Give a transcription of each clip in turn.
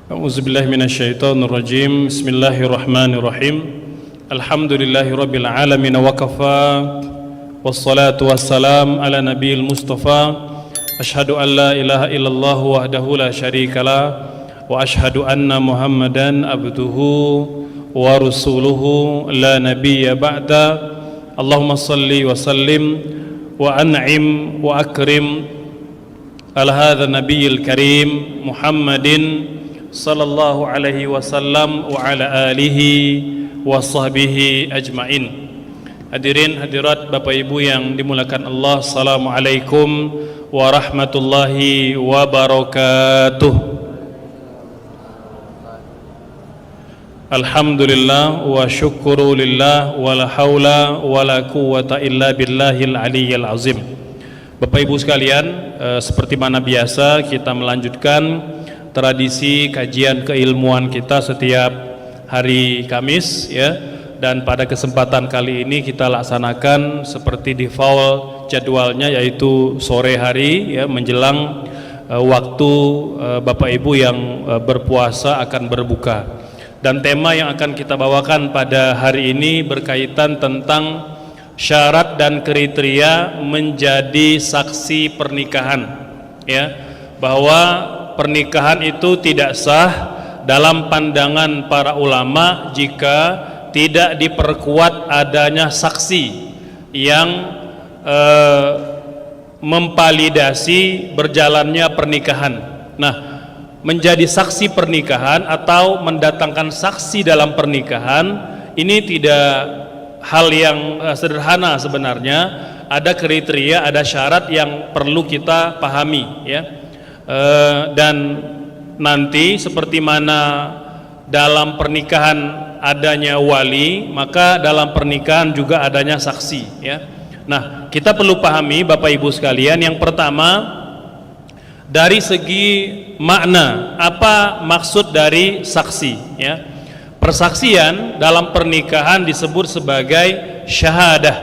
A'udzubillahi minasyaitonirrajim. Bismillahirrahmanirrahim. Alhamdulillahirabbil alamin wa kafa. Wassalatu wassalam ala nabiyil mustafa. Asyhadu an la ilaha illallah wahdahu la syarikalah wa asyhadu anna Muhammadan abduhu wa rasuluhu la nabiyya ba'da. Allahumma salli wa sallim wa an'im wa akrim ala hadha nabiyil karim Muhammadin sallallahu alaihi wasallam wa ala alihi wa sahbihi ajmain. Hadirin hadirat Bapak Ibu yang dimuliakan Allah, assalamualaikum warahmatullahi wabarakatuh. Alhamdulillah wa syukuru lillah wa la hawla wa la quwwata illa billahil aliyyil azim. Bapak Ibu sekalian, seperti mana biasa kita melanjutkan tradisi kajian keilmuan kita setiap hari Kamis ya, dan pada kesempatan kali ini kita laksanakan seperti default jadwalnya, yaitu sore hari ya, menjelang waktu Bapak Ibu yang berpuasa akan berbuka. Dan tema yang akan kita bawakan pada hari ini berkaitan tentang syarat dan kriteria menjadi saksi pernikahan ya, bahwa pernikahan itu tidak sah dalam pandangan para ulama jika tidak diperkuat adanya saksi yang memvalidasi berjalannya pernikahan. Nah, menjadi saksi pernikahan atau mendatangkan saksi dalam pernikahan ini tidak hal yang sederhana sebenarnya. Ada kriteria, ada syarat yang perlu kita pahami ya. Dan nanti seperti mana dalam pernikahan adanya wali, maka dalam pernikahan juga adanya saksi ya. Nah, kita perlu pahami Bapak Ibu sekalian, yang pertama dari segi makna, apa maksud dari saksi ya. Persaksian dalam pernikahan disebut sebagai syahadah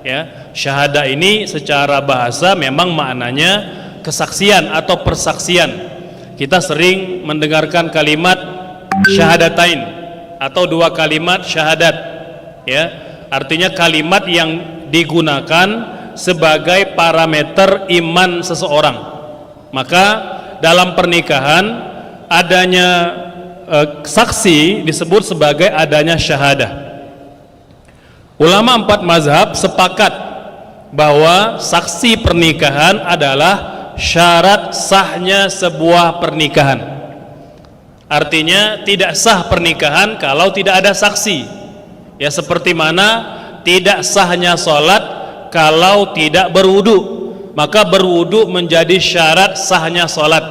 ya. Syahadah ini secara bahasa memang maknanya kesaksian atau persaksian. Kita sering mendengarkan kalimat syahadatain atau dua kalimat syahadat ya, artinya kalimat yang digunakan sebagai parameter iman seseorang. Maka dalam pernikahan adanya saksi disebut sebagai adanya syahadah. Ulama 4 mazhab sepakat bahwa saksi pernikahan adalah syarat sahnya sebuah pernikahan. Artinya tidak sah pernikahan kalau tidak ada saksi ya, seperti mana tidak sahnya sholat kalau tidak berwudu, maka berwudu menjadi syarat sahnya sholat.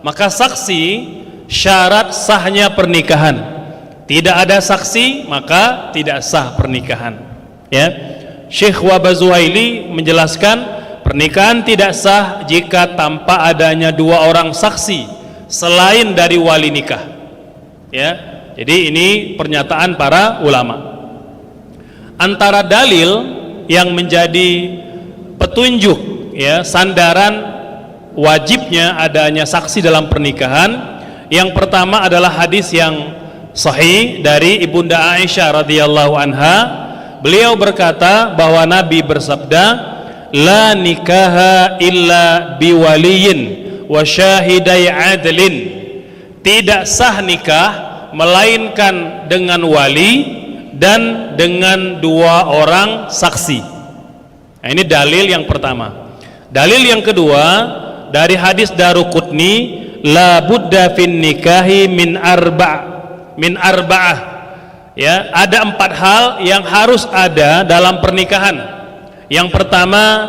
Maka saksi syarat sahnya pernikahan. Tidak ada saksi maka tidak sah pernikahan ya. Syekh Wabazuhaili menjelaskan pernikahan tidak sah jika tanpa adanya dua orang saksi selain dari wali nikah ya. Jadi ini pernyataan para ulama. Antara dalil yang menjadi petunjuk ya, sandaran wajibnya adanya saksi dalam pernikahan, yang pertama adalah hadis yang sahih dari Ibunda Aisyah radhiyallahu anha. Beliau berkata bahwa Nabi bersabda, la nikaha illa biwaliyin wa syahidai adlin. Tidak sah nikah melainkan dengan wali dan dengan dua orang saksi. Nah, ini dalil yang pertama. Dalil yang kedua dari hadis Daruqutni, la budda fin nikahi min arba'ah ya, ada 4 hal yang harus ada dalam pernikahan. Yang pertama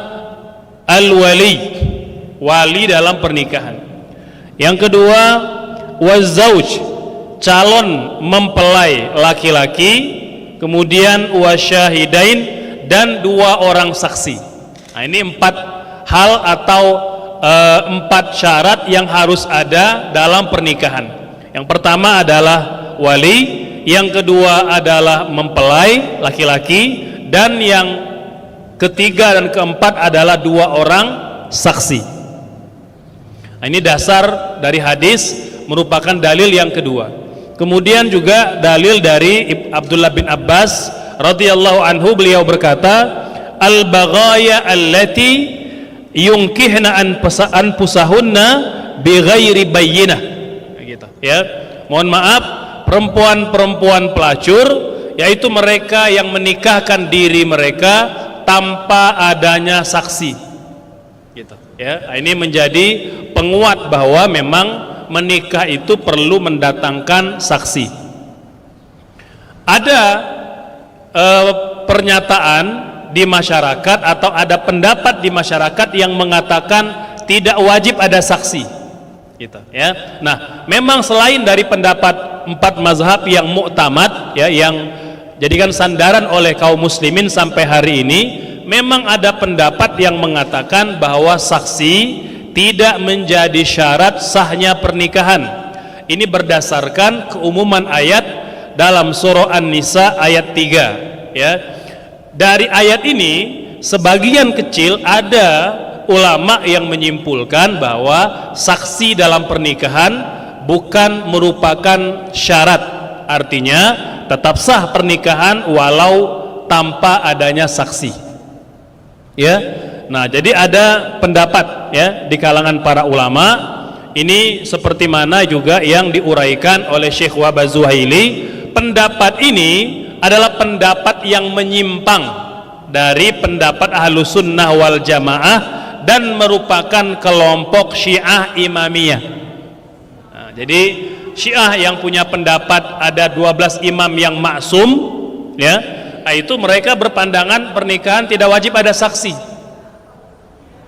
al-wali, wali dalam pernikahan. Yang kedua wazauj, calon mempelai laki-laki. Kemudian wasyahidain, dan 2 orang saksi. Nah, ini 4 hal atau 4 syarat yang harus ada dalam pernikahan. Yang pertama adalah wali, yang kedua adalah mempelai laki-laki, dan yang ketiga dan keempat adalah 2 orang saksi. Nah, ini dasar dari hadis merupakan dalil yang kedua. Kemudian juga dalil dari Abdullah bin Abbas radhiyallahu anhu, beliau berkata, al-baghaya allati yunkihna anfusahunna bighairi bayyinah, gitu ya. Mohon maaf, perempuan-perempuan pelacur yaitu mereka yang menikahkan diri mereka tanpa adanya saksi, gitu ya. Ini menjadi penguat bahwa memang menikah itu perlu mendatangkan saksi. Ada pernyataan di masyarakat atau ada pendapat di masyarakat yang mengatakan tidak wajib ada saksi, gitu ya. Nah, memang selain dari pendapat 4 mazhab yang mu'tamad ya, yang jadikan sandaran oleh kaum muslimin sampai hari ini, memang ada pendapat yang mengatakan bahwa saksi tidak menjadi syarat sahnya pernikahan. Ini berdasarkan keumuman ayat dalam surah An-Nisa ayat 3 ya. Dari ayat ini sebagian kecil ada ulama yang menyimpulkan bahwa saksi dalam pernikahan bukan merupakan syarat, artinya tetap sah pernikahan walau tanpa adanya saksi ya. Nah, jadi ada pendapat ya di kalangan para ulama ini, seperti mana juga yang diuraikan oleh Syekh Wahbah Zuhaili. Pendapat ini adalah pendapat yang menyimpang dari pendapat Ahlus Sunnah wal Jamaah dan merupakan kelompok Syiah Imamiyah. Nah, jadi Syiah yang punya pendapat ada 12 imam yang maksum ya, itu mereka berpandangan pernikahan tidak wajib ada saksi.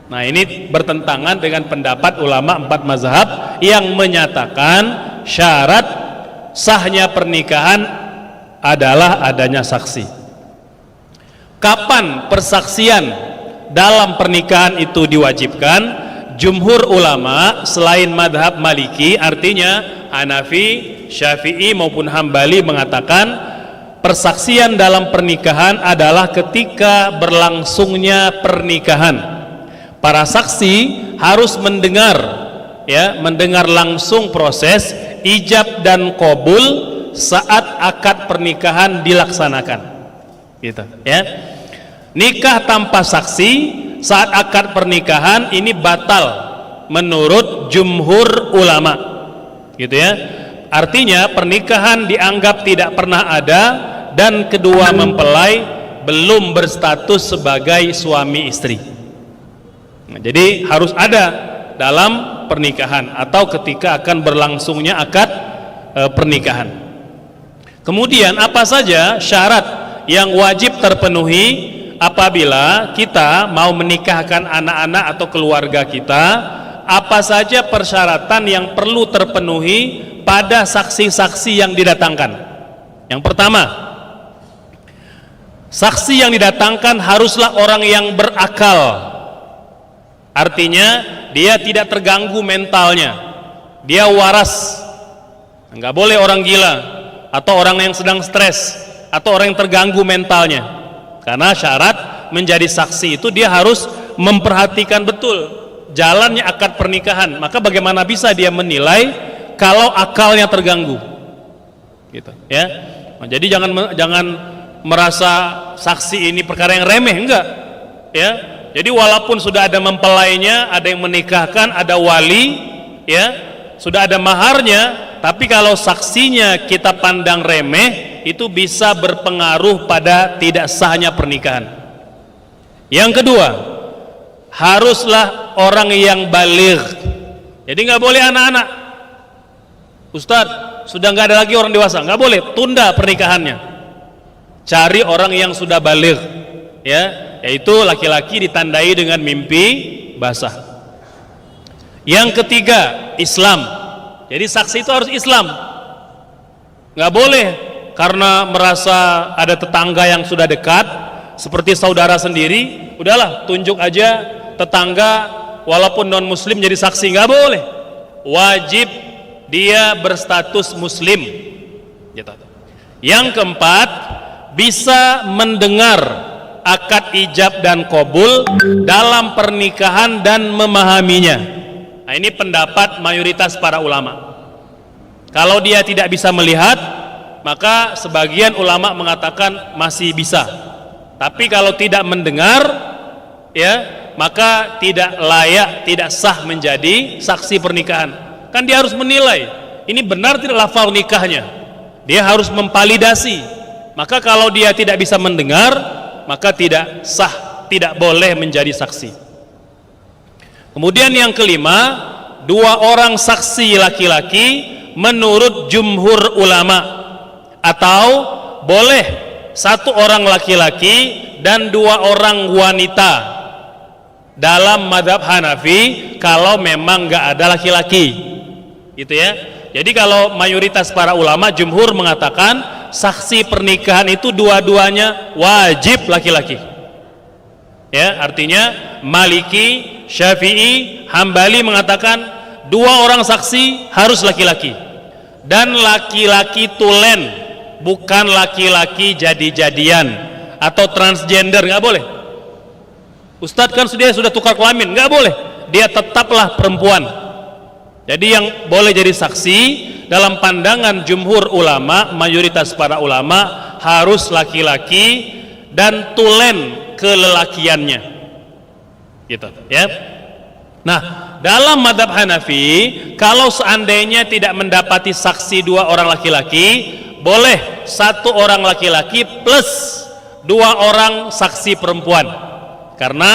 Nah, ini bertentangan dengan pendapat ulama 4 mazhab yang menyatakan syarat sahnya pernikahan adalah adanya saksi. Kapan persaksian dalam pernikahan itu diwajibkan? Jumhur ulama selain madhab Maliki, artinya Hanafi, Syafi'i maupun Hambali, mengatakan persaksian dalam pernikahan adalah ketika berlangsungnya pernikahan. Para saksi harus mendengar ya, mendengar langsung proses ijab dan qabul saat akad pernikahan dilaksanakan, gitu ya. Nikah tanpa saksi saat akad pernikahan ini batal menurut jumhur ulama, gitu ya. Artinya pernikahan dianggap tidak pernah ada dan kedua mempelai belum berstatus sebagai suami istri. Nah, jadi harus ada dalam pernikahan atau ketika akan berlangsungnya akad pernikahan. Kemudian apa saja syarat yang wajib terpenuhi apabila kita mau menikahkan anak-anak atau keluarga kita? Apa saja persyaratan yang perlu terpenuhi pada saksi-saksi yang didatangkan? Yang pertama, saksi yang didatangkan haruslah orang yang berakal. Artinya dia tidak terganggu mentalnya, dia waras. Nggak boleh orang gila atau orang yang sedang stres atau orang yang terganggu mentalnya. Karena syarat menjadi saksi itu dia harus memperhatikan betul jalannya akad pernikahan. Maka bagaimana bisa dia menilai kalau akalnya terganggu, gitu ya. Nah, jadi jangan merasa saksi ini perkara yang remeh, enggak ya. Jadi walaupun sudah ada mempelainya, ada yang menikahkan, ada wali ya, sudah ada maharnya, tapi kalau saksinya kita pandang remeh, itu bisa berpengaruh pada tidak sahnya pernikahan. Yang kedua, haruslah orang yang baligh. Jadi nggak boleh anak-anak. Ustadz, sudah nggak ada lagi orang dewasa, nggak boleh, tunda pernikahannya. Cari orang yang sudah baligh ya, yaitu laki-laki ditandai dengan mimpi basah. Yang ketiga, Islam. Jadi saksi itu harus Islam. Nggak boleh karena merasa ada tetangga yang sudah dekat seperti saudara sendiri, udahlah tunjuk aja tetangga walaupun non muslim jadi saksi. Nggak boleh, wajib dia berstatus muslim, gitu. Yang keempat, bisa mendengar akad ijab dan qabul dalam pernikahan dan memahaminya. Nah, ini pendapat mayoritas para ulama Kalau dia tidak bisa melihat, maka sebagian ulama mengatakan masih bisa. Tapi kalau tidak mendengar, ya, maka tidak layak, tidak sah menjadi saksi pernikahan. Kan dia harus menilai, ini benar tidak lafal nikahnya. Dia harus memvalidasi. Maka kalau dia tidak bisa mendengar, maka tidak sah, tidak boleh menjadi saksi. Kemudian yang kelima, 2 orang saksi laki-laki menurut jumhur ulama, atau boleh 1 orang laki-laki dan 2 orang wanita dalam madhab Hanafi kalau memang nggak ada laki-laki, gitu ya. Jadi kalau mayoritas para ulama jumhur mengatakan saksi pernikahan itu dua-duanya wajib laki-laki, ya. Artinya Maliki, Syafi'i, Hambali mengatakan 2 orang saksi harus laki-laki, dan laki-laki tulen, bukan laki-laki jadi-jadian atau transgender, nggak boleh. Ustadz kan sudah tukar kelamin, nggak boleh, dia tetaplah perempuan. Jadi yang boleh jadi saksi dalam pandangan jumhur ulama, mayoritas para ulama, harus laki-laki dan tulen kelelakiannya, gitu ya. Nah, dalam madhab Hanafi, kalau seandainya tidak mendapati saksi 2 orang laki-laki, boleh 1 orang laki-laki plus 2 orang saksi perempuan, karena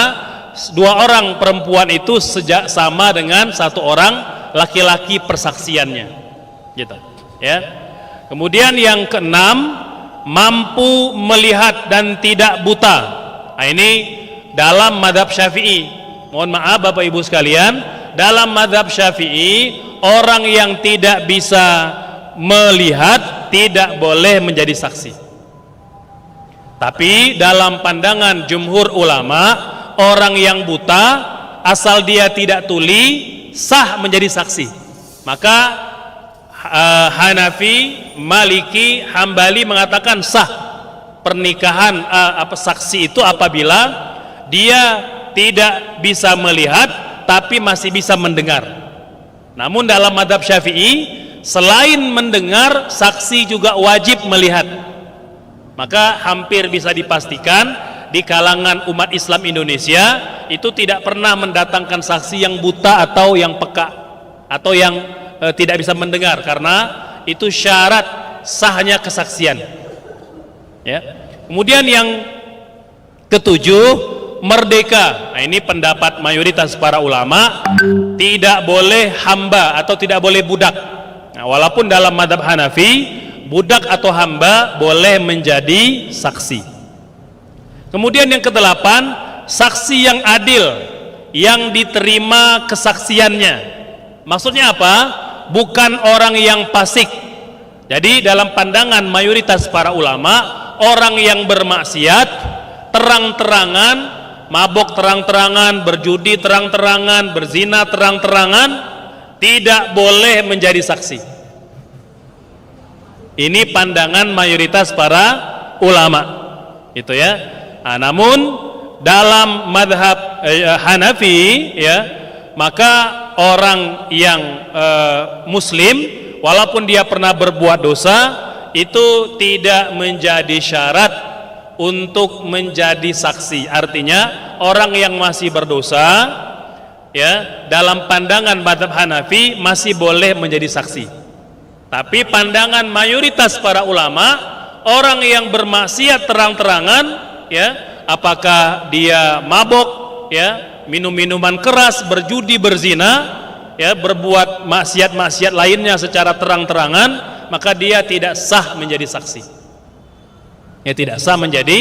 2 orang perempuan itu sama dengan 1 orang laki-laki persaksiannya, gitu ya. Kemudian yang keenam, mampu melihat dan tidak buta. Nah, ini dalam madhab Syafi'i. Mohon maaf Bapak Ibu sekalian, dalam madhab Syafi'i, orang yang tidak bisa melihat tidak boleh menjadi saksi. Tapi dalam pandangan jumhur ulama, orang yang buta asal dia tidak tuli sah menjadi saksi. Maka Hanafi, Maliki, Hambali mengatakan sah pernikahan saksi itu apabila dia tidak bisa melihat tapi masih bisa mendengar. Namun dalam madhab Syafi'i, selain mendengar, saksi juga wajib melihat. Maka hampir bisa dipastikan di kalangan umat Islam Indonesia itu tidak pernah mendatangkan saksi yang buta atau yang peka atau yang tidak bisa mendengar, karena itu syarat sahnya kesaksian, ya. Kemudian yang ketujuh, merdeka. Nah, ini pendapat mayoritas para ulama, tidak boleh hamba atau tidak boleh budak. Nah, walaupun dalam madhab Hanafi, budak atau hamba boleh menjadi saksi. Kemudian yang kedelapan, saksi yang adil, yang diterima kesaksiannya. Maksudnya apa? Bukan orang yang fasik. Jadi dalam pandangan mayoritas para ulama, orang yang bermaksiat terang-terangan, mabok terang-terangan, berjudi terang-terangan, berzina terang-terangan, tidak boleh menjadi saksi. Ini pandangan mayoritas para ulama, itu ya. Nah, namun dalam madhab Hanafi, ya, maka orang yang muslim, walaupun dia pernah berbuat dosa, itu tidak menjadi syarat untuk menjadi saksi. Artinya orang yang masih berdosa, ya, dalam pandangan madhab Hanafi masih boleh menjadi saksi. Tapi pandangan mayoritas para ulama, orang yang bermaksiat terang-terangan, ya, apakah dia mabok, ya, minum minuman keras, berjudi, berzina, ya, berbuat maksiat-maksiat lainnya secara terang-terangan, maka dia tidak sah menjadi saksi. Ya, tidak sah menjadi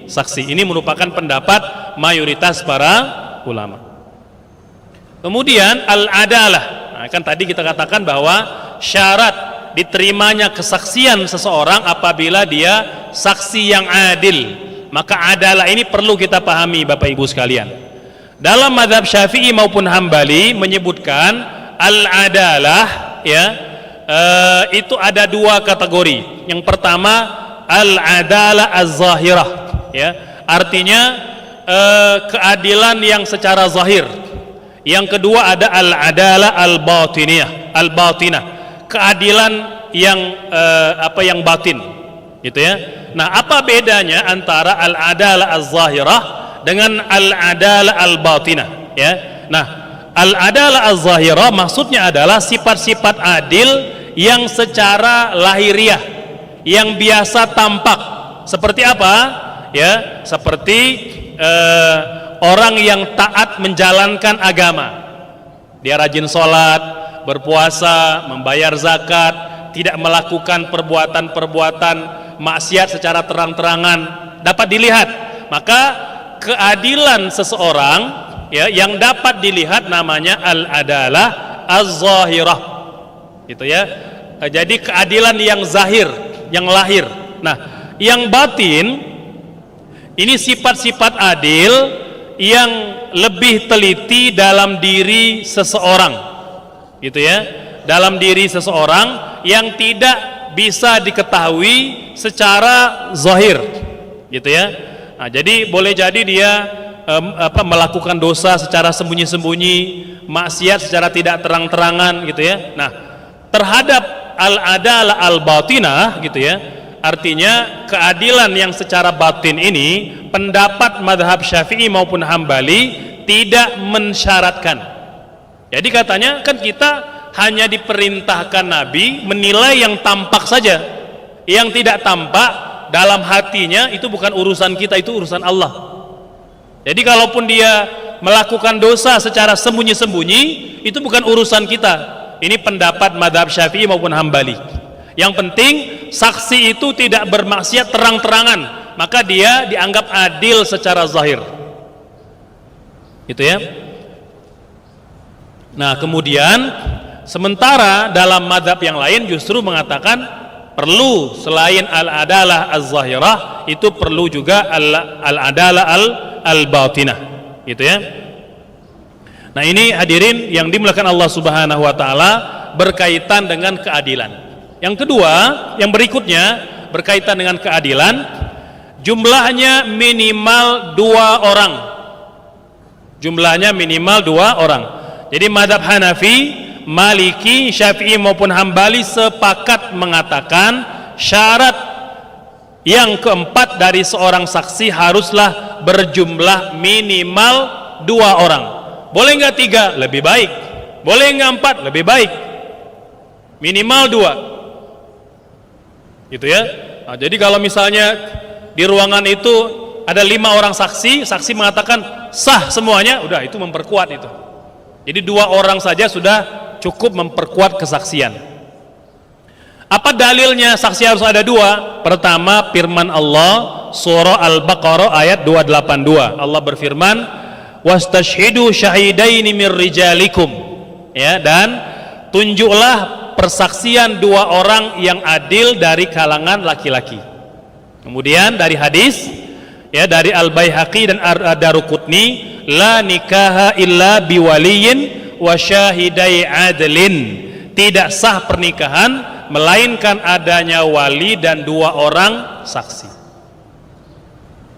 saksi. Ini merupakan pendapat mayoritas para ulama. Kemudian al-adalah. Nah, kan tadi kita katakan bahwa syarat diterimanya kesaksian seseorang apabila dia saksi yang adil. Maka adalah ini perlu kita pahami Bapak Ibu sekalian. Dalam mazhab Syafi'i maupun Hambali menyebutkan al-adalah, ya, itu ada 2 kategori. Yang pertama al-adalah az-zahirah, ya, artinya keadilan yang secara zahir. Yang kedua ada al-adalah al-batinah, keadilan yang yang batin, gitu ya. Nah, apa bedanya antara al-adalah az-zahirah dengan al-adalah al-batinah, ya? Nah, al-adalah az-zahirah maksudnya adalah sifat-sifat adil yang secara lahiriah, yang biasa tampak. Seperti apa? Ya, seperti orang yang taat menjalankan agama. Dia rajin sholat, berpuasa, membayar zakat, tidak melakukan perbuatan-perbuatan maksiat secara terang-terangan, dapat dilihat. Maka keadilan seseorang, ya, yang dapat dilihat namanya al-adalah az-zahirah, gitu ya. Jadi keadilan yang zahir, yang lahir. Nah, yang batin ini sifat-sifat adil yang lebih teliti dalam diri seseorang, gitu ya. Dalam diri seseorang yang tidak bisa diketahui secara zahir, gitu ya. Nah, jadi boleh jadi dia melakukan dosa secara sembunyi-sembunyi, maksiat secara tidak terang-terangan, gitu ya. Nah, terhadap al-adalah al-batinah, gitu ya, artinya keadilan yang secara batin ini pendapat madhab Syafi'i maupun Hambali tidak mensyaratkan. Jadi katanya kan kita hanya diperintahkan Nabi menilai yang tampak saja, yang tidak tampak dalam hatinya itu bukan urusan kita, itu urusan Allah. Jadi kalaupun dia melakukan dosa secara sembunyi-sembunyi, itu bukan urusan kita. Ini pendapat madhab Syafi'i maupun Hambali. Yang penting saksi itu tidak bermaksiat terang-terangan, maka dia dianggap adil secara zahir, gitu ya. Nah, kemudian sementara dalam madhab yang lain justru mengatakan perlu selain al-adalah az-zahirah, itu perlu juga al-adalah al-batinah, gitu ya. Nah, ini hadirin yang dimuliakan Allah Subhanahu wa taala berkaitan dengan keadilan. Yang kedua, yang berikutnya berkaitan dengan keadilan, jumlahnya minimal 2 orang. Jumlahnya minimal 2 orang. Jadi madhab Hanafi, Maliki, Syafi'i maupun Hambali sepakat mengatakan syarat yang keempat dari seorang saksi haruslah berjumlah minimal 2 orang. Boleh nggak 3? Lebih baik. Boleh nggak 4? Lebih baik. Minimal 2, gitu ya. Nah, jadi kalau misalnya di ruangan itu ada 5 orang saksi, saksi mengatakan sah semuanya, udah itu memperkuat itu. Jadi 2 orang saja sudah cukup memperkuat kesaksian. Apa dalilnya saksi harus ada 2? Pertama, firman Allah surah Al-Baqarah ayat 282. Allah berfirman, wastashhidu syahidaini mir rijalikum, ya, dan tunjuklah persaksian 2 orang yang adil dari kalangan laki-laki. Kemudian dari hadis, ya, dari Al-Baihaqi dan Ad-Daruqutni, la nikaha illa biwaliyin wa syahidai adlin, tidak sah pernikahan melainkan adanya wali dan 2 orang saksi.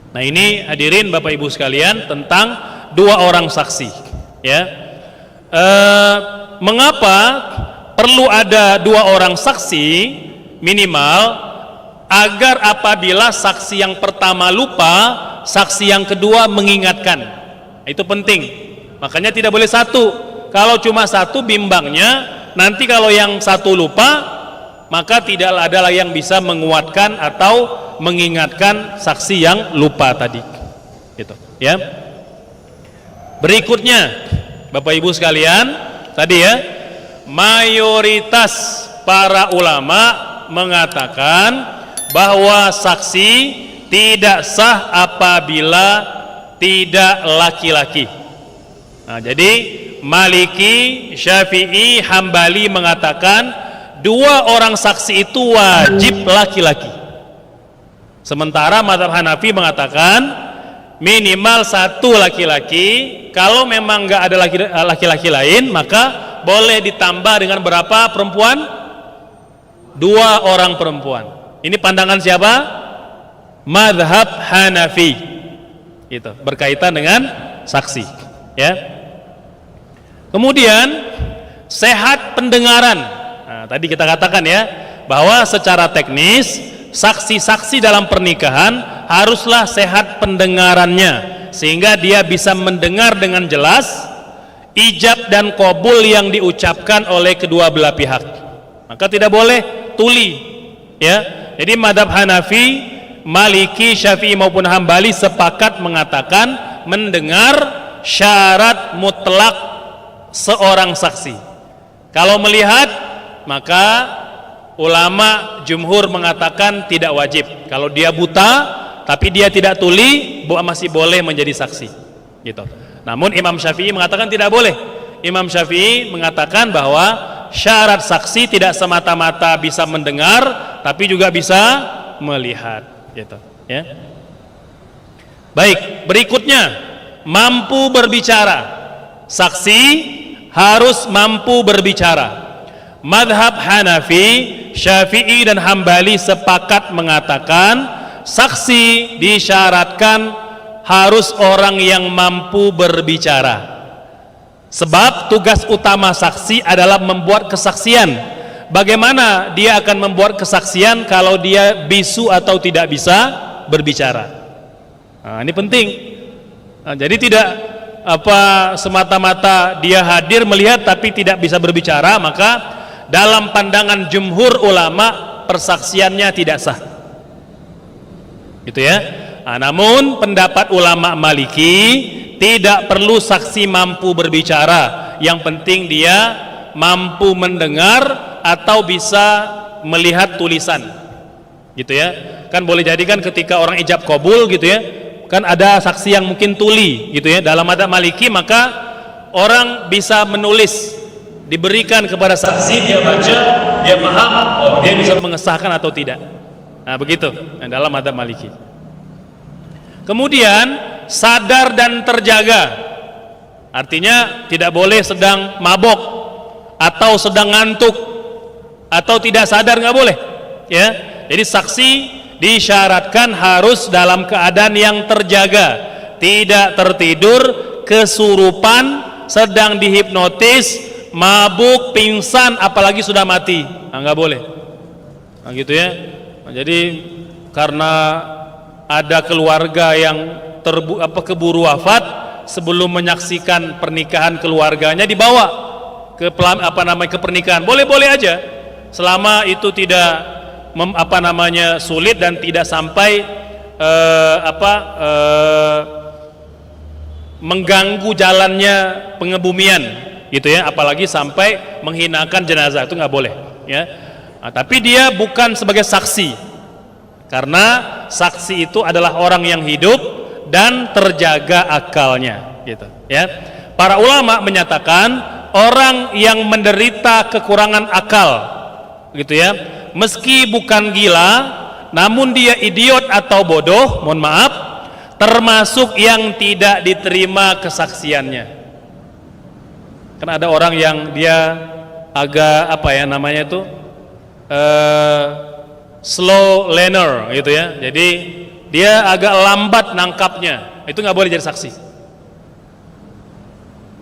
Nah, ini hadirin Bapak Ibu sekalian tentang 2 orang saksi, ya. Mengapa perlu ada 2 orang saksi minimal? Agar apabila saksi yang pertama lupa, saksi yang kedua mengingatkan. Itu penting. Makanya tidak boleh 1. Kalau cuma 1 bimbangnya, nanti kalau yang 1 lupa, maka tidak ada lagi yang bisa menguatkan atau mengingatkan saksi yang lupa tadi. Gitu, ya. Berikutnya, Bapak Ibu sekalian, tadi ya, mayoritas para ulama mengatakan bahwa saksi tidak sah apabila tidak laki-laki. Nah, jadi Maliki, Syafi'i, Hambali mengatakan 2 orang saksi itu wajib laki-laki. Sementara mazhab Hanafi mengatakan minimal 1 laki-laki. Kalau memang nggak ada laki-laki lain, maka boleh ditambah dengan berapa perempuan? 2 orang perempuan. Ini pandangan siapa? Mazhab Hanafi. Itu berkaitan dengan saksi, ya. Kemudian sehat pendengaran, Nah, tadi kita katakan ya, bahwa secara teknis saksi-saksi dalam pernikahan haruslah sehat pendengarannya, sehingga dia bisa mendengar dengan jelas ijab dan qabul yang diucapkan oleh kedua belah pihak. Maka tidak boleh tuli, ya. Jadi madhab Hanafi, Maliki, Syafi'i maupun Hambali sepakat mengatakan mendengar syarat mutlak seorang saksi. Kalau melihat, maka ulama jumhur mengatakan tidak wajib. Kalau dia buta tapi dia tidak tuli, masih boleh menjadi saksi, gitu. Namun Imam Syafi'i mengatakan tidak boleh. Imam Syafi'i mengatakan bahwa syarat saksi tidak semata-mata bisa mendengar, tapi juga bisa melihat, gitu, ya. Baik, berikutnya mampu berbicara. Saksi harus mampu berbicara. Madhab Hanafi, Syafi'i dan Hambali sepakat mengatakan saksi disyaratkan harus orang yang mampu berbicara. Sebab tugas utama saksi adalah membuat kesaksian. Bagaimana dia akan membuat kesaksian kalau dia bisu atau tidak bisa berbicara? Nah, ini penting. Nah, jadi tidak semata-mata dia hadir melihat tapi tidak bisa berbicara, maka dalam pandangan jumhur ulama persaksiannya tidak sah, gitu ya. Nah, namun pendapat ulama Maliki tidak perlu saksi mampu berbicara, yang penting dia mampu mendengar atau bisa melihat tulisan, gitu ya. Kan boleh jadi kan ketika orang ijab qabul, gitu ya, kan ada saksi yang mungkin tuli, gitu ya. Dalam madhab Maliki maka orang bisa menulis, diberikan kepada saksi, dia baca, dia paham, oh dia bisa mengesahkan atau tidak. Nah begitu dalam madhab Maliki. Kemudian sadar dan terjaga, artinya tidak boleh sedang mabok atau sedang ngantuk atau tidak sadar, nggak boleh, ya. Jadi saksi disyaratkan harus dalam keadaan yang terjaga, tidak tertidur, kesurupan, sedang dihipnotis, mabuk, pingsan, apalagi sudah mati. Nah, nggak boleh. Nah, gitu ya. Nah, jadi karena ada keluarga yang keburu wafat, sebelum menyaksikan pernikahan keluarganya dibawa ke ke pernikahan. Boleh-boleh aja, selama itu tidak sulit dan tidak sampai mengganggu jalannya pengebumian, gitu ya. Apalagi sampai menghinakan jenazah, itu nggak boleh, ya. Nah, tapi dia bukan sebagai saksi, karena saksi itu adalah orang yang hidup dan terjaga akalnya, gitu ya. Para ulama menyatakan orang yang menderita kekurangan akal, gitu ya, meski bukan gila namun dia idiot atau bodoh, mohon maaf, termasuk yang tidak diterima kesaksiannya. Kan ada orang yang dia agak slow learner, gitu ya. Jadi dia agak lambat nangkapnya, itu nggak boleh jadi saksi,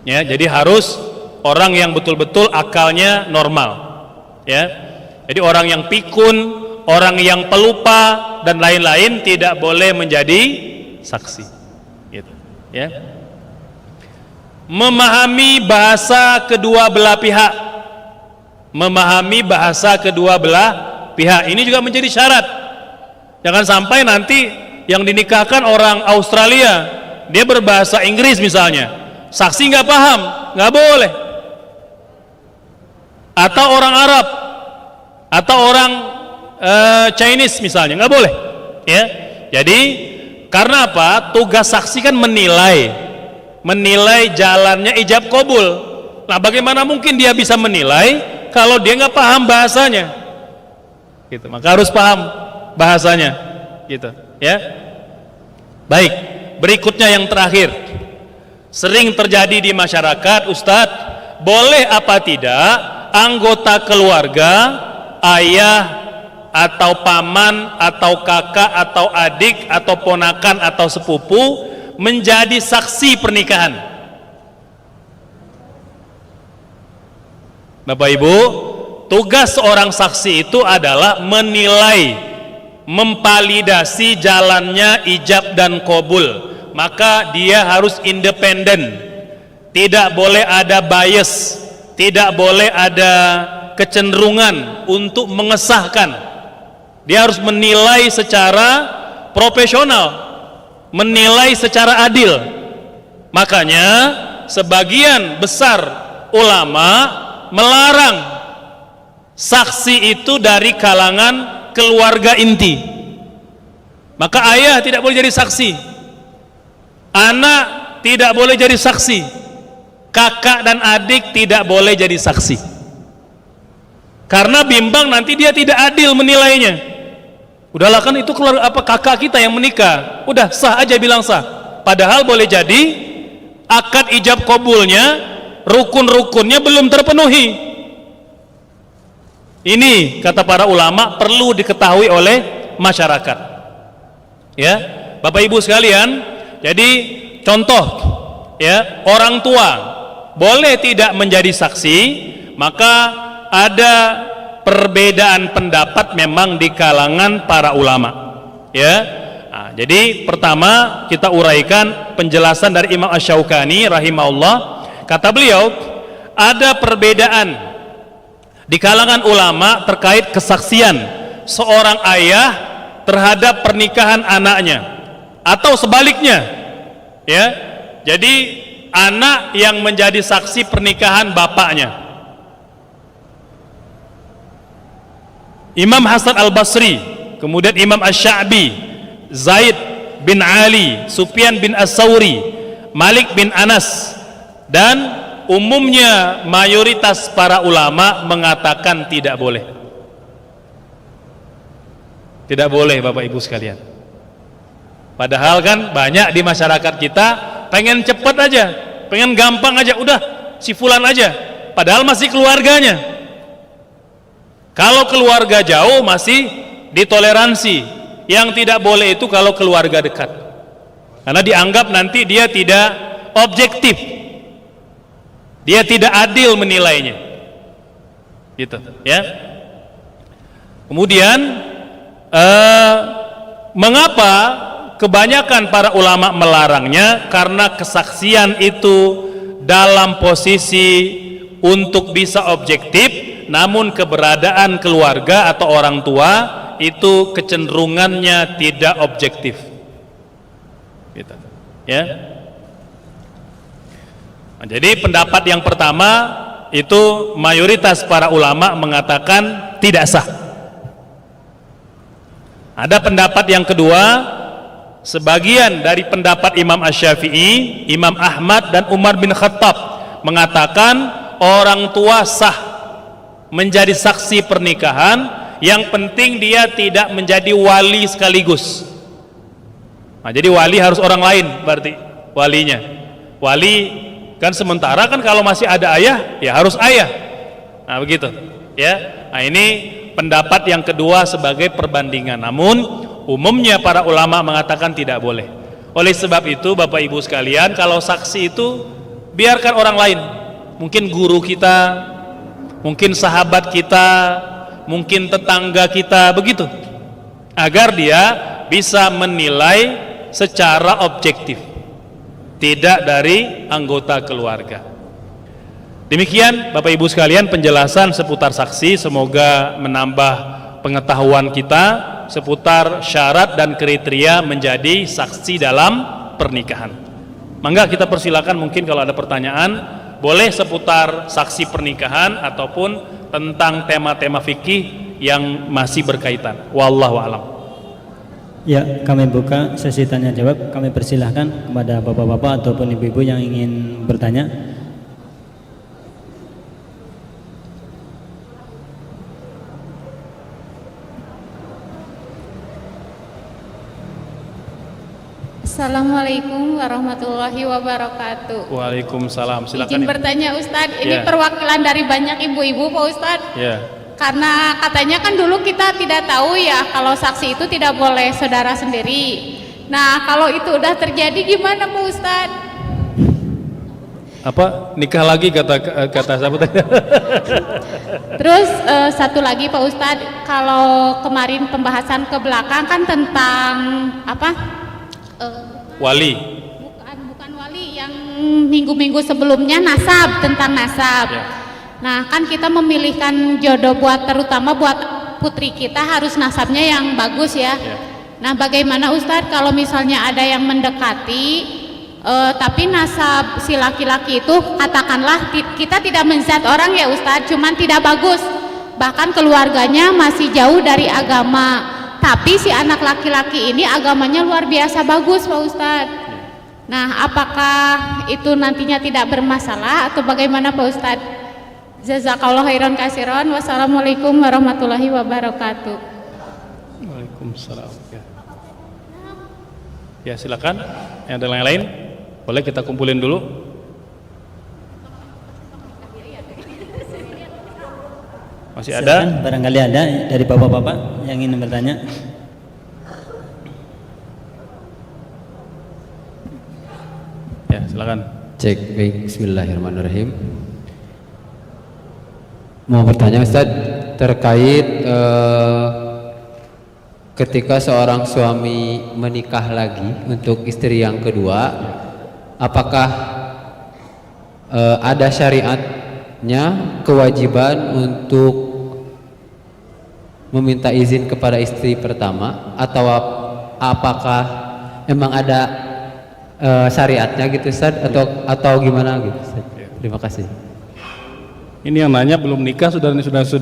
ya. Jadi harus orang yang betul-betul akalnya normal, ya. Jadi orang yang pikun, orang yang pelupa dan lain-lain tidak boleh menjadi saksi, gitu ya. Memahami bahasa kedua belah pihak, memahami bahasa kedua belah pihak ini juga menjadi syarat. Jangan sampai nanti yang dinikahkan orang Australia, dia berbahasa Inggris misalnya, saksi nggak paham, nggak boleh. Atau orang Arab, atau orang Chinese misalnya, nggak boleh, ya. Jadi karena apa? Tugas saksi kan menilai jalannya ijab qabul. Nah, bagaimana mungkin dia bisa menilai kalau dia nggak paham bahasanya, gitu. Maka harus paham bahasanya, gitu ya. Baik, berikutnya yang terakhir, sering terjadi di masyarakat, Ustadz, boleh apa tidak anggota keluarga, ayah atau paman atau kakak atau adik atau ponakan atau sepupu menjadi saksi pernikahan? Bapak Ibu, tugas seorang saksi itu adalah menilai, memvalidasi jalannya ijab dan qabul. Maka dia harus independen, tidak boleh ada bias, tidak boleh ada kecenderungan untuk mengesahkan. Dia harus menilai secara profesional, menilai secara adil. Makanya sebagian besar ulama melarang saksi itu dari kalangan keluarga inti. Maka ayah tidak boleh jadi saksi, anak tidak boleh jadi saksi, kakak dan adik tidak boleh jadi saksi, karena bimbang nanti dia tidak adil menilainya. Udahlah, kan itu keluarga apa, kakak kita yang menikah, udah sah aja, bilang sah. Padahal boleh jadi akad ijab kabulnya, rukun-rukunnya belum terpenuhi. Ini kata para ulama perlu diketahui oleh masyarakat. Ya, Bapak Ibu sekalian, jadi contoh ya, orang tua boleh tidak menjadi saksi, maka ada perbedaan pendapat memang di kalangan para ulama. Ya. Nah, jadi pertama kita uraikan penjelasan dari Imam Asy-Syaukani rahimahullah. Kata beliau, ada perbedaan di kalangan ulama terkait kesaksian seorang ayah terhadap pernikahan anaknya, atau sebaliknya, ya. Jadi anak yang menjadi saksi pernikahan bapaknya. Imam Hasan Al-Basri, kemudian Imam Asy-Sya'bi, Zaid bin Ali, Sufyan bin As-Sauri, Malik bin Anas, dan umumnya mayoritas para ulama mengatakan tidak boleh. Tidak boleh, Bapak Ibu sekalian. Padahal kan banyak di masyarakat kita pengen cepat aja, pengen gampang aja, udah si fulan aja, padahal masih keluarganya. Kalau keluarga jauh masih ditoleransi, yang tidak boleh itu kalau keluarga dekat, karena dianggap nanti dia tidak objektif, dia tidak adil menilainya, gitu ya. Kemudian mengapa kebanyakan para ulama melarangnya? Karena kesaksian itu dalam posisi untuk bisa objektif, namun keberadaan keluarga atau orang tua itu kecenderungannya tidak objektif, gitu ya. Nah, jadi pendapat yang pertama itu mayoritas para ulama mengatakan tidak sah. Ada pendapat yang kedua, sebagian dari pendapat Imam Asy-Syafi'i, Imam Ahmad dan Umar bin Khattab mengatakan orang tua sah menjadi saksi pernikahan, yang penting dia tidak menjadi wali sekaligus. Nah, jadi wali harus orang lain, berarti walinya. Wali kan sementara kan kalau masih ada ayah ya harus ayah. Nah, begitu ya. Nah, ini pendapat yang kedua sebagai perbandingan, namun umumnya para ulama mengatakan tidak boleh. Oleh sebab itu Bapak Ibu sekalian, kalau saksi itu biarkan orang lain, mungkin guru kita, mungkin sahabat kita, mungkin tetangga kita, begitu, agar dia bisa menilai secara objektif, tidak dari anggota keluarga. Demikian Bapak Ibu sekalian penjelasan seputar saksi, semoga menambah pengetahuan kita seputar syarat dan kriteria menjadi saksi dalam pernikahan. Mangga kita persilakan, mungkin kalau ada pertanyaan boleh seputar saksi pernikahan ataupun tentang tema-tema fikih yang masih berkaitan. Wallahu a'lam. Ya, kami buka sesi tanya jawab. Kami persilahkan kepada bapak-bapak ataupun ibu-ibu yang ingin bertanya. Assalamualaikum warahmatullahi wabarakatuh. Waalaikumsalam. Silakan. Izin bertanya Ustadz, ini perwakilan dari banyak ibu-ibu Pak Ustadz. Karena katanya kan dulu kita tidak tahu ya kalau saksi itu tidak boleh saudara sendiri. Nah, kalau itu udah terjadi gimana Pak Ustadz? Apa nikah lagi kata siapa tadi? Terus satu lagi Pak Ustadz, kalau kemarin pembahasan ke belakang kan tentang apa? Wali. Bukan wali, yang minggu-minggu sebelumnya nasab, tentang nasab. Ya. Nah, kan kita memilihkan jodoh terutama buat putri kita harus nasabnya yang bagus ya. Ya. Nah, bagaimana Ustadz kalau misalnya ada yang mendekati tapi nasab si laki-laki itu katakanlah kita tidak menzat orang ya Ustadz, cuman tidak bagus, bahkan keluarganya masih jauh dari agama, tapi si anak laki-laki ini agamanya luar biasa bagus Pak Ustadz. Nah, apakah itu nantinya tidak bermasalah atau bagaimana Pak Ustadz? Jazakallahu khairan katsiran. Wassalamualaikum warahmatullahi wabarakatuh. Waalaikumsalam. Ya silakan. Yang ada yang lain? Boleh kita kumpulin dulu. Masih ada? Silakan, barangkali ada dari bapak-bapak yang ingin bertanya. Ya silakan. Cek, baik, bismillahirrahmanirrahim. Mau bertanya Ustaz terkait ketika seorang suami menikah lagi untuk istri yang kedua, apakah ada syariatnya kewajiban untuk meminta izin kepada istri pertama, atau apakah emang ada syariatnya gitu Ustaz, atau gimana gitu Ustaz? Terima kasih. Ini yang nanya belum nikah sudah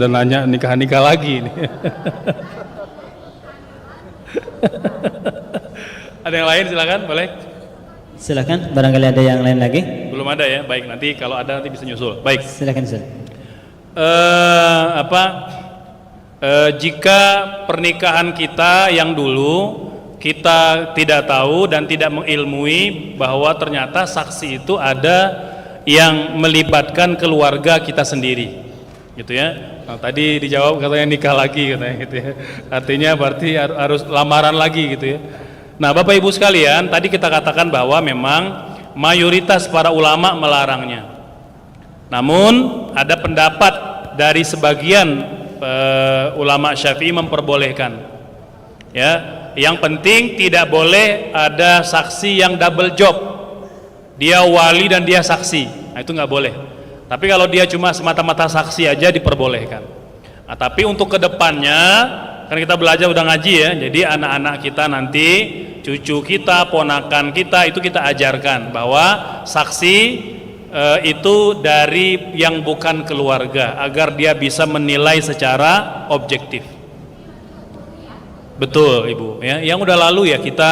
nanya nikah lagi ini. Ada yang lain silakan, boleh. Silakan, barangkali ada yang lain lagi. Belum ada ya, baik, nanti kalau ada nanti bisa nyusul. Baik. Silakan Ustaz. Jika pernikahan kita yang dulu kita tidak tahu dan tidak mengilmui bahwa ternyata saksi itu ada yang melibatkan keluarga kita sendiri, gitu ya. Nah, tadi dijawab katanya nikah lagi katanya, gitu ya. Artinya berarti harus lamaran lagi, gitu ya. Nah, Bapak Ibu sekalian, tadi kita katakan bahwa memang mayoritas para ulama melarangnya. Namun ada pendapat dari sebagian ulama Syafi'i memperbolehkan. Ya, yang penting tidak boleh ada saksi yang double job. Dia wali dan dia saksi, nah itu nggak boleh. Tapi kalau dia cuma semata-mata saksi aja diperbolehkan. Nah, tapi untuk kedepannya kan kita belajar udah ngaji ya, jadi anak-anak kita nanti, cucu kita, ponakan kita itu kita ajarkan bahwa saksi itu dari yang bukan keluarga agar dia bisa menilai secara objektif. Betul Ibu ya, yang udah lalu ya kita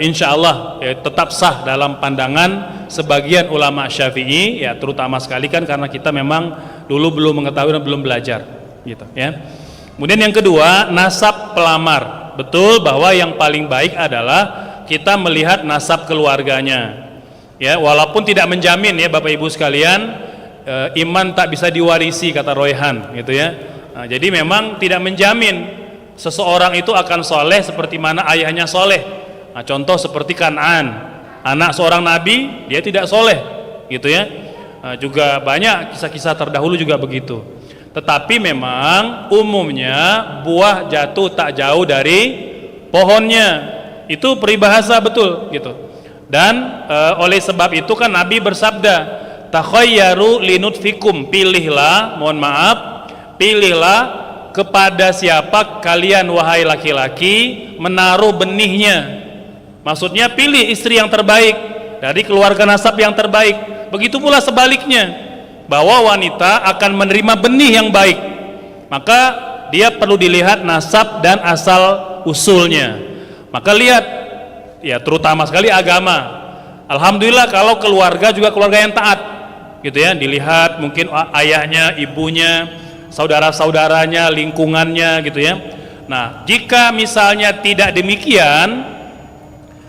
insya Allah ya, tetap sah dalam pandangan sebagian ulama Syafi'i ya, terutama sekali kan karena kita memang dulu belum mengetahui dan belum belajar gitu ya. Kemudian yang kedua, nasab pelamar. Betul bahwa yang paling baik adalah kita melihat nasab keluarganya ya, walaupun tidak menjamin ya Bapak Ibu sekalian, iman tak bisa diwarisi kata Royhan gitu ya. Nah, jadi memang tidak menjamin seseorang itu akan soleh seperti mana ayahnya soleh. Nah, contoh seperti Kan'an, anak seorang nabi, dia tidak soleh gitu ya. Nah, juga banyak kisah-kisah terdahulu juga begitu. Tetapi memang umumnya buah jatuh tak jauh dari pohonnya, itu peribahasa betul gitu. Dan oleh sebab itu kan Nabi bersabda, takhayyaru linutfikum, pilihlah, mohon maaf, pilihlah kepada siapa kalian wahai laki-laki menaruh benihnya. Maksudnya pilih istri yang terbaik dari keluarga nasab yang terbaik. Begitu pula sebaliknya, bahwa wanita akan menerima benih yang baik, maka dia perlu dilihat nasab dan asal usulnya. Maka lihat ya, terutama sekali agama. Alhamdulillah kalau keluarga juga keluarga yang taat gitu ya, dilihat mungkin ayahnya, ibunya, saudara-saudaranya, lingkungannya gitu ya. Nah, jika misalnya tidak demikian,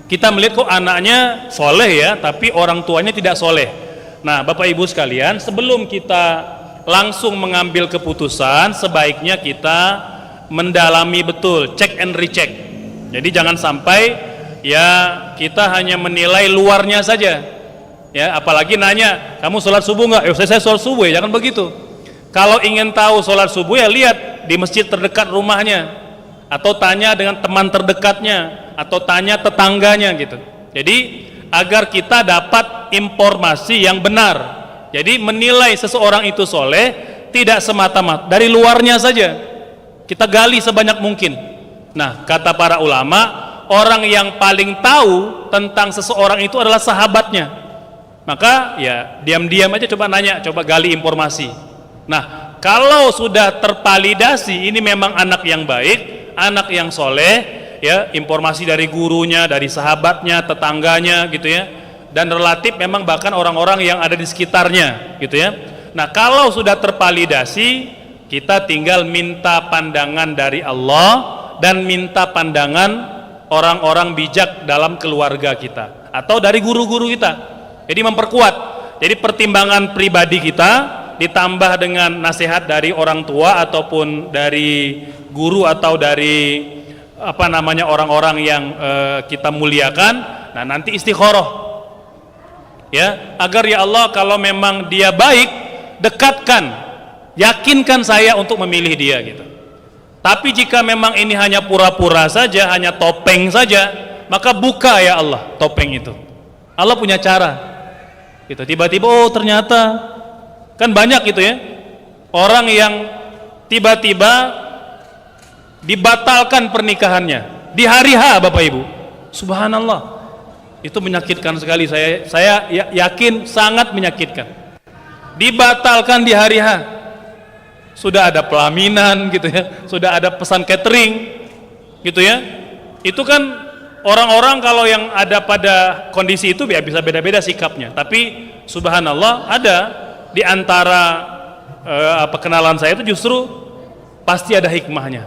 kita melihat kok anaknya soleh ya, tapi orang tuanya tidak soleh. Nah, Bapak Ibu sekalian, sebelum kita langsung mengambil keputusan, sebaiknya kita mendalami betul, check and recheck. Jadi jangan sampai ya kita hanya menilai luarnya saja. Ya, apalagi nanya, kamu sholat subuh nggak? Saya sholat subuh ya, jangan begitu. Kalau ingin tahu sholat subuh ya lihat di masjid terdekat rumahnya, atau tanya dengan teman terdekatnya, atau tanya tetangganya gitu. Jadi agar kita dapat informasi yang benar. Jadi menilai seseorang itu soleh tidak semata-mata dari luarnya saja. Kita gali sebanyak mungkin. Nah, kata para ulama, orang yang paling tahu tentang seseorang itu adalah sahabatnya. Maka ya diam-diam aja coba nanya, coba gali informasi. Nah, kalau sudah tervalidasi ini memang anak yang baik, anak yang soleh, ya informasi dari gurunya, dari sahabatnya, tetangganya gitu ya, dan relatif memang bahkan orang-orang yang ada di sekitarnya gitu ya. Nah, kalau sudah tervalidasi, kita tinggal minta pandangan dari Allah dan minta pandangan orang-orang bijak dalam keluarga kita atau dari guru-guru kita. Jadi memperkuat. Jadi pertimbangan pribadi kita ditambah dengan nasihat dari orang tua ataupun dari guru atau dari apa namanya orang-orang yang kita muliakan. Nah, nanti istikharah. Ya, agar ya Allah kalau memang dia baik, dekatkan, yakinkan saya untuk memilih dia gitu. Tapi jika memang ini hanya pura-pura saja, hanya topeng saja, maka buka ya Allah topeng itu. Allah punya cara. Gitu. Tiba-tiba oh ternyata kan banyak gitu ya. Orang yang tiba-tiba dibatalkan pernikahannya di hari H, Bapak Ibu. Subhanallah. Itu menyakitkan sekali, saya yakin sangat menyakitkan. Dibatalkan di hari H. Sudah ada pelaminan gitu ya, sudah ada pesan catering gitu ya. Itu kan orang-orang kalau yang ada pada kondisi itu ya bisa beda-beda sikapnya. Tapi subhanallah ada di antara kenalan saya itu justru pasti ada hikmahnya.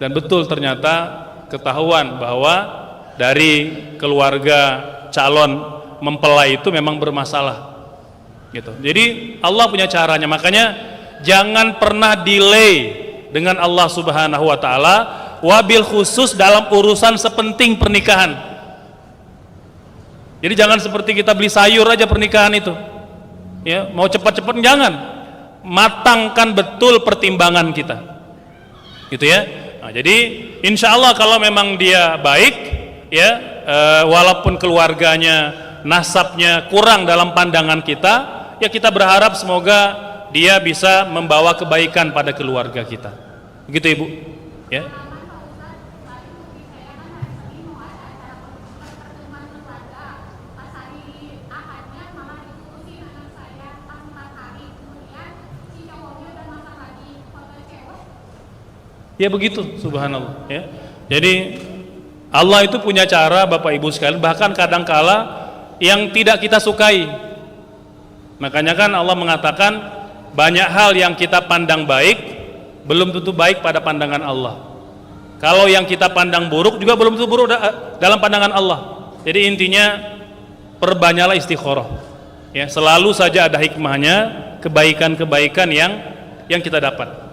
Dan betul ternyata ketahuan bahwa dari keluarga calon mempelai itu memang bermasalah gitu. Jadi Allah punya caranya, makanya jangan pernah delay dengan Allah Subhanahu wa taala, wabil khusus dalam urusan sepenting pernikahan. Jadi jangan seperti kita beli sayur aja pernikahan itu. Ya, mau cepat-cepat jangan. Matangkan betul pertimbangan kita. Gitu ya. Nah, jadi insya Allah kalau memang dia baik ya, walaupun keluarganya, nasabnya kurang dalam pandangan kita, ya kita berharap semoga dia bisa membawa kebaikan pada keluarga kita. Begitu Ibu. Ya. Ya begitu, subhanallah ya. Jadi Allah itu punya cara Bapak Ibu sekalian, bahkan kadangkala yang tidak kita sukai. Makanya kan Allah mengatakan banyak hal yang kita pandang baik belum tentu baik pada pandangan Allah. Kalau yang kita pandang buruk juga belum tentu buruk dalam pandangan Allah. Jadi intinya perbanyaklah istikharah. Ya, selalu saja ada hikmahnya, kebaikan-kebaikan yang kita dapat.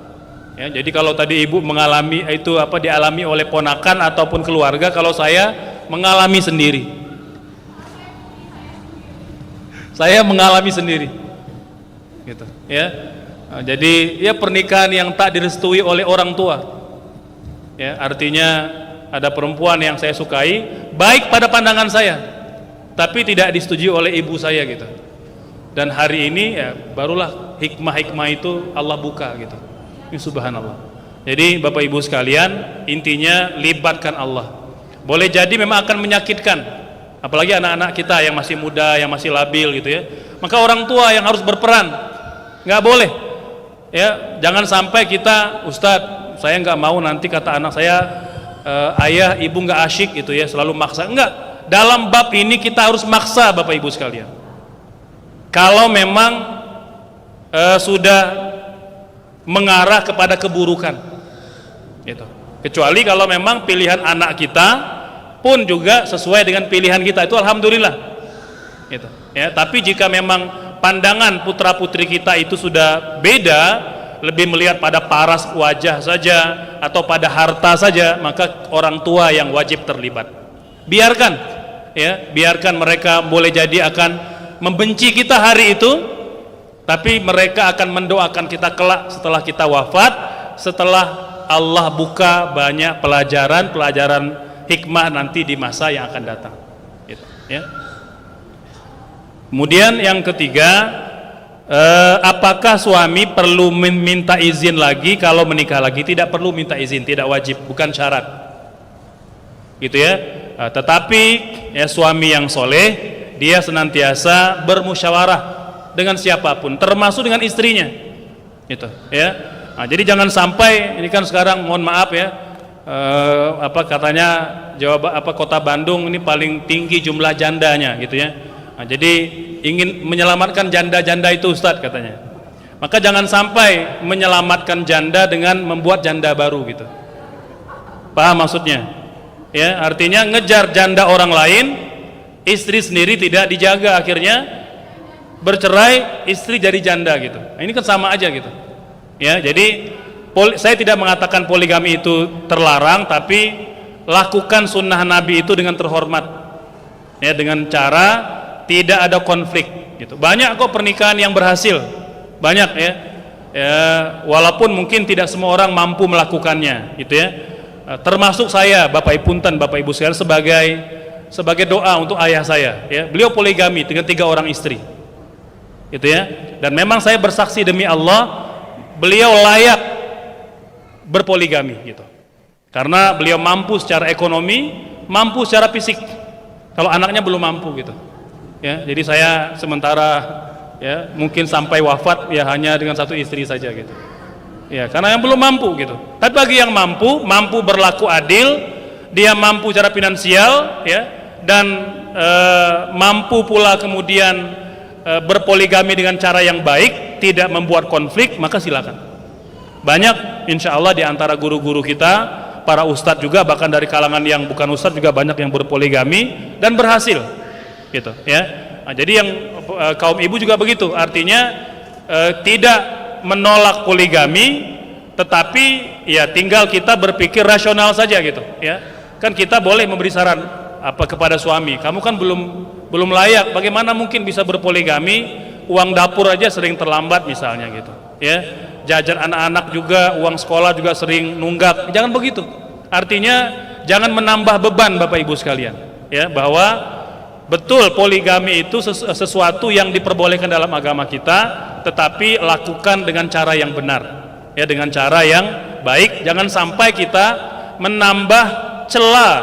Ya, jadi kalau tadi Ibu mengalami itu dialami oleh ponakan ataupun keluarga, kalau saya mengalami sendiri. Saya mengalami sendiri. Gitu, ya. Nah, jadi ya pernikahan yang tak direstui oleh orang tua. Ya, artinya ada perempuan yang saya sukai, baik pada pandangan saya, tapi tidak disetujui oleh ibu saya gitu. Dan hari ini ya barulah hikmah-hikmah itu Allah buka gitu. Subhanallah. Jadi Bapak Ibu sekalian, intinya libatkan Allah. Boleh jadi memang akan menyakitkan, apalagi anak-anak kita yang masih muda, yang masih labil gitu ya. Maka orang tua yang harus berperan, nggak boleh ya. Jangan sampai kita, Ustadz saya nggak mau nanti kata anak saya ayah ibu nggak asyik gitu ya, selalu maksa. Enggak, dalam bab ini kita harus maksa Bapak Ibu sekalian. Kalau memang sudah mengarah kepada keburukan gitu. Kecuali kalau memang pilihan anak kita pun juga sesuai dengan pilihan kita, itu alhamdulillah gitu ya. Tapi jika memang pandangan putra putri kita itu sudah beda, lebih melihat pada paras wajah saja atau pada harta saja, maka orang tua yang wajib terlibat. Biarkan ya, biarkan mereka boleh jadi akan membenci kita hari itu, tapi mereka akan mendoakan kita kelak setelah kita wafat, setelah Allah buka banyak pelajaran hikmah nanti di masa yang akan datang. Gitu, ya. Kemudian yang ketiga, apakah suami perlu minta izin lagi kalau menikah lagi? Tidak perlu minta izin, tidak wajib, bukan syarat. Gitu ya. Tetapi ya, suami yang soleh dia senantiasa bermusyawarah dengan siapapun, termasuk dengan istrinya. Gitu ya. Nah, jadi jangan sampai ini kan sekarang mohon maaf ya, katanya kota Bandung ini paling tinggi jumlah jandanya gitu ya. Nah, jadi ingin menyelamatkan janda-janda itu Ustadz katanya. Maka jangan sampai menyelamatkan janda dengan membuat janda baru gitu. Paham maksudnya? Ya, artinya ngejar janda orang lain, istri sendiri tidak dijaga, akhirnya bercerai, istri jadi janda gitu. Nah, ini kan sama aja gitu. Ya, jadi saya tidak mengatakan poligami itu terlarang, tapi lakukan sunnah Nabi itu dengan terhormat. Ya, dengan cara tidak ada konflik gitu. Banyak kok pernikahan yang berhasil, banyak ya. Ya, walaupun mungkin tidak semua orang mampu melakukannya gitu ya. Termasuk saya, Bapak Ibu Punten, Bapak Ibu sekalian, sebagai doa untuk ayah saya ya. Beliau poligami dengan 3 orang istri gitu ya. Dan memang saya bersaksi demi Allah, beliau layak berpoligami gitu. Karena beliau mampu secara ekonomi, mampu secara fisik. Kalau anaknya belum mampu gitu. Ya, jadi saya sementara ya mungkin sampai wafat ya hanya dengan 1 istri saja gitu. Ya, karena yang belum mampu gitu. Tapi bagi yang mampu berlaku adil, dia mampu secara finansial ya, dan mampu pula kemudian berpoligami dengan cara yang baik, tidak membuat konflik, maka silakan. Banyak insya Allah di antara guru-guru kita, para ustadz juga, bahkan dari kalangan yang bukan ustadz juga banyak yang berpoligami dan berhasil gitu ya. Nah, jadi yang kaum ibu juga begitu, artinya tidak menolak poligami, tetapi ya tinggal kita berpikir rasional saja gitu ya. Kan kita boleh memberi saran kepada suami, kamu kan belum layak, bagaimana mungkin bisa berpoligami, uang dapur aja sering terlambat misalnya gitu ya, jajan anak-anak juga, uang sekolah juga sering nunggak. Jangan begitu, artinya jangan menambah beban Bapak Ibu sekalian ya, bahwa betul poligami itu sesuatu yang diperbolehkan dalam agama kita, tetapi lakukan dengan cara yang benar ya, dengan cara yang baik. Jangan sampai kita menambah celah,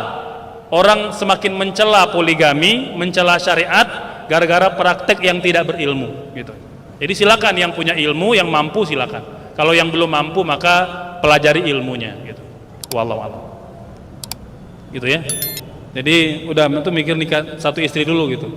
orang semakin mencela poligami, mencela syariat gara-gara praktek yang tidak berilmu gitu. Jadi silakan yang punya ilmu, yang mampu silakan. Kalau yang belum mampu maka pelajari ilmunya gitu. Wallahu a'lam. Gitu ya. Jadi udah itu mikir nikah 1 istri dulu gitu.